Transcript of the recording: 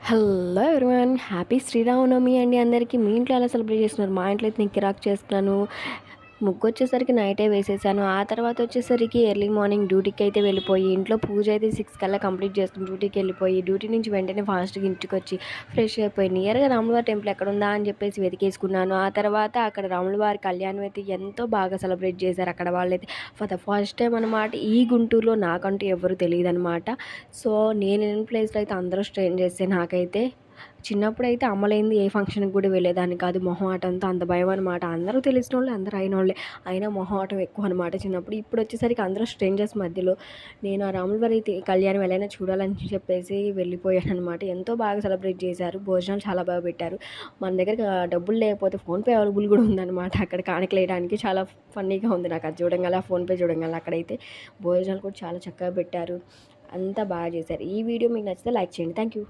Hello everyone, happy Sri Rama Navami అండి అందరికీ. మీ ఇంట్లో ఎలా సెలబ్రేట్ చేస్తున్నారు? మా ఇంట్లో అయితే నేను కిరాక్ చేస్తున్నాను. ముగ్గు వచ్చేసరికి నైటే వేసేసాను. ఆ తర్వాత వచ్చేసరికి ఎర్లీ మార్నింగ్ డ్యూటీకి అయితే వెళ్ళిపోయి ఇంట్లో పూజ అయితే 6 కల్లా కంప్లీట్ చేసుకుని డ్యూటీకి వెళ్ళిపోయి డ్యూటీ నుంచి వెంటనే ఫాస్ట్గా ఇంటికి వచ్చి ఫ్రెష్ అయిపోయి నియర్గా రాములవారి టెంపుల్ ఎక్కడ ఉందా అని చెప్పేసి వెతికేసుకున్నాను. ఆ తర్వాత అక్కడ రాములవారి కళ్యాణం అయితే ఎంతో బాగా సెలబ్రేట్ చేశారు అక్కడ వాళ్ళైతే. ఫర్ ద ఫస్ట్ టైం అనమాట ఈ గుంటూరులో నాకంటూ ఎవరు తెలియదు అనమాట. సో నేను వెళ్ళిన ప్లేస్లో అయితే అందరూ స్ట్రేంజర్సే. నాకైతే చిన్నప్పుడైతే అమ్మలేనిది ఏ ఫంక్షన్కి కూడా వెళ్ళేదాన్ని కాదు. మొహమాటంతో అంత భయం అనమాట. అందరూ తెలిసిన వాళ్ళే, అందరూ అయిన వాళ్ళే, అయినా మొహమాటం ఎక్కువ అనమాట చిన్నప్పుడు. ఇప్పుడు వచ్చేసరికి అందరూ స్ట్రేంజర్స్ మధ్యలో నేను ఆ రాములవారి కళ్యాణం ఎలా చూడాలని చెప్పేసి వెళ్ళిపోయాను అనమాట. ఎంతో బాగా సెలబ్రేట్ చేశారు. భోజనాలు చాలా బాగా పెట్టారు. మన దగ్గర డబ్బులు లేకపోతే ఫోన్పే అవైలబుల్ కూడా ఉందన్నమాట. అక్కడ కాணிకలు వేయడానికి చాలా ఫన్నీగా ఉంది నాకు అది చూడంగానే, ఆ ఫోన్పే చూడంగానే. అక్కడైతే భోజనాలు కూడా చాలా చక్కగా పెట్టారు. అంతా బాగా చేశారు. ఈ వీడియో మీకు నచ్చితే లైక్ చేయండి. Thank you.